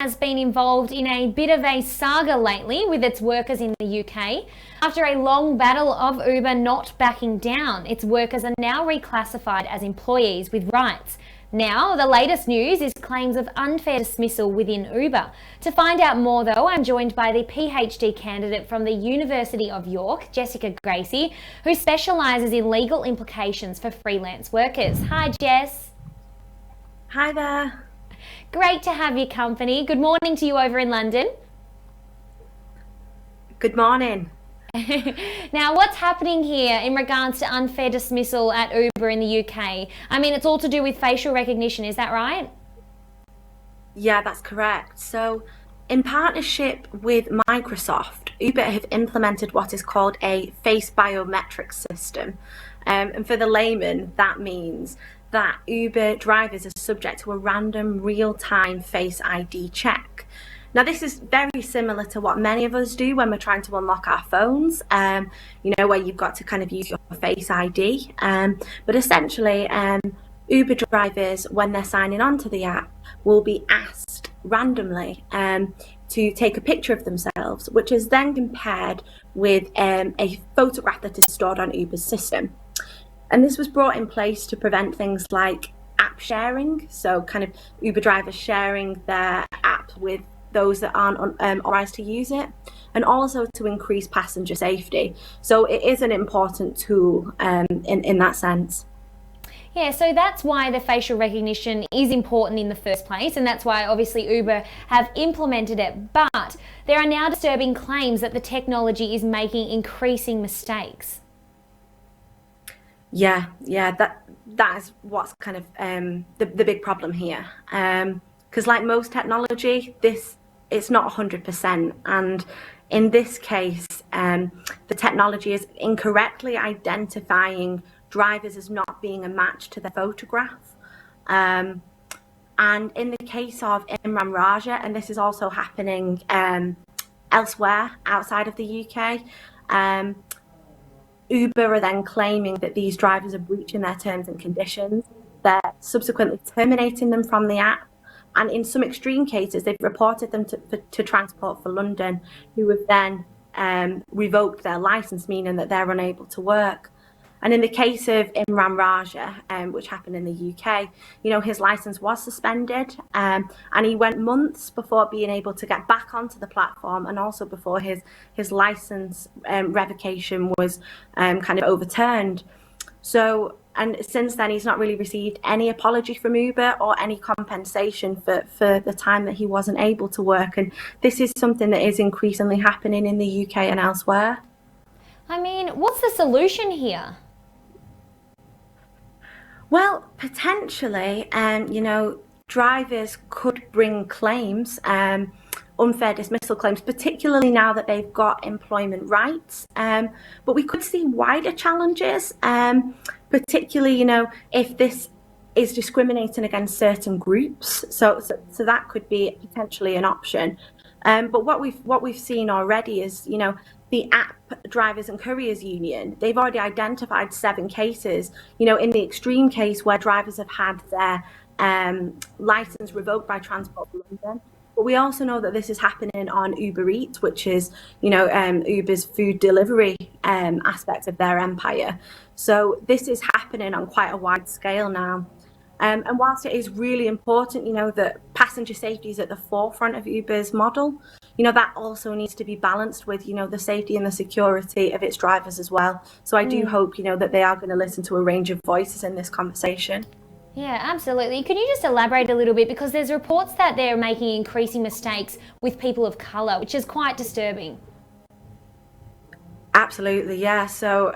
has been involved in a bit of a saga lately with its workers in the UK. After a long battle of Uber not backing down, its workers are now reclassified as employees with rights. Now, the latest news is claims of unfair dismissal within Uber. To find out more though, I'm joined by the PhD candidate from the University of York, Jessica Gracie, who specialises in legal implications for freelance workers. Hi Jess. Hi there. Great to have your company. Good morning to you over in London. Good morning. Now, what's happening here in regards to unfair dismissal at Uber in the UK? I mean, it's all to do with facial recognition, is that right? Yeah, that's correct. So, in partnership with Microsoft, Uber have implemented what is called a face biometric system. And for the layman, that means that Uber drivers are subject to a random real-time Face ID check. Now, this is very similar to what many of us do when we're trying to unlock our phones, where you've got to kind of use your Face ID. But essentially, Uber drivers, when they're signing on to the app, will be asked randomly to take a picture of themselves, which is then compared with a photograph that is stored on Uber's system. And this was brought in place to prevent things like app sharing, so kind of Uber drivers sharing their app with those that aren't authorized to use it, and also to increase passenger safety. So it is an important tool in that sense. Yeah, so that's why the facial recognition is important in the first place, and that's why obviously Uber have implemented it. But there are now disturbing claims that the technology is making increasing mistakes. Yeah, that is what's kind of the big problem here. Because like most technology, it's not 100%, and in this case, the technology is incorrectly identifying drivers as not being a match to the photograph. And in the case of Imran Raja, and this is also happening elsewhere outside of the UK, Uber are then claiming that these drivers are breaching their terms and conditions. They're subsequently terminating them from the app. And in some extreme cases, they've reported them to Transport for London, who have then revoked their license, meaning that they're unable to work. And in the case of Imran Raja, which happened in the UK, his license was suspended, and he went months before being able to get back onto the platform, and also before his license revocation was kind of overturned. So, and since then, he's not really received any apology from Uber or any compensation for the time that he wasn't able to work. And this is something that is increasingly happening in the UK and elsewhere. I mean, what's the solution here? Well, potentially, drivers could bring claims, unfair dismissal claims, particularly now that they've got employment rights. But we could see wider challenges, particularly, if this is discriminating against certain groups. So that could be potentially an option. But what we've seen already is, the App Drivers and Couriers Union, they've already identified 7 cases, in the extreme case where drivers have had their license revoked by Transport for London. But we also know that this is happening on Uber Eats, which is, Uber's food delivery aspect of their empire. So this is happening on quite a wide scale now. And whilst it is really important, that passenger safety is at the forefront of Uber's model, that also needs to be balanced with, the safety and the security of its drivers as well. So I do hope, that they are going to listen to a range of voices in this conversation. Yeah, absolutely. Can you just elaborate a little bit? Because there's reports that they're making increasing mistakes with people of colour, which is quite disturbing. Absolutely, yeah. So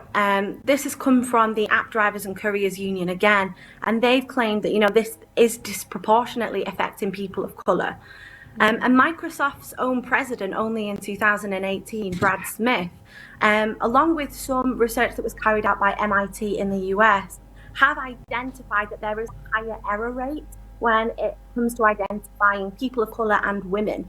this has come from the App Drivers and Couriers Union again, and they've claimed that, this is disproportionately affecting people of colour. And Microsoft's own president, only in 2018, Brad Smith, along with some research that was carried out by MIT in the US, have identified that there is a higher error rate when it comes to identifying people of colour and women.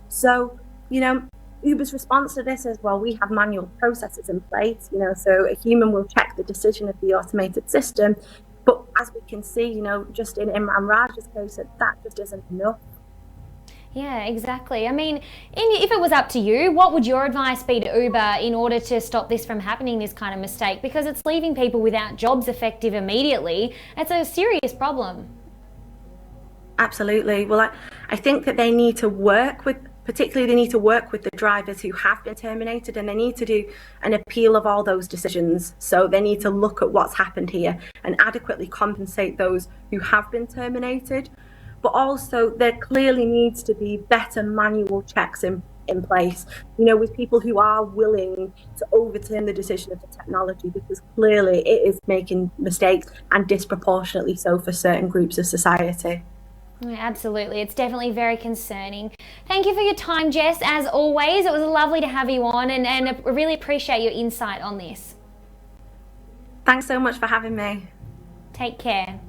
So, Uber's response to this is, well, we have manual processes in place, so a human will check the decision of the automated system. But as we can see, just in Imran Raja's case, that just isn't enough. Yeah, exactly. I mean, if it was up to you, what would your advice be to Uber in order to stop this from happening, this kind of mistake? Because it's leaving people without jobs effective immediately. It's a serious problem. Absolutely. Well, I think that they need to work with, particularly they need to work with the drivers who have been terminated, and they need to do an appeal of all those decisions. So they need to look at what's happened here and adequately compensate those who have been terminated. But also there clearly needs to be better manual checks in place, with people who are willing to overturn the decision of the technology, because clearly it is making mistakes, and disproportionately so for certain groups of society. Yeah, absolutely. It's definitely very concerning. Thank you for your time, Jess. As always, it was lovely to have you on, and I really appreciate your insight on this. Thanks so much for having me. Take care.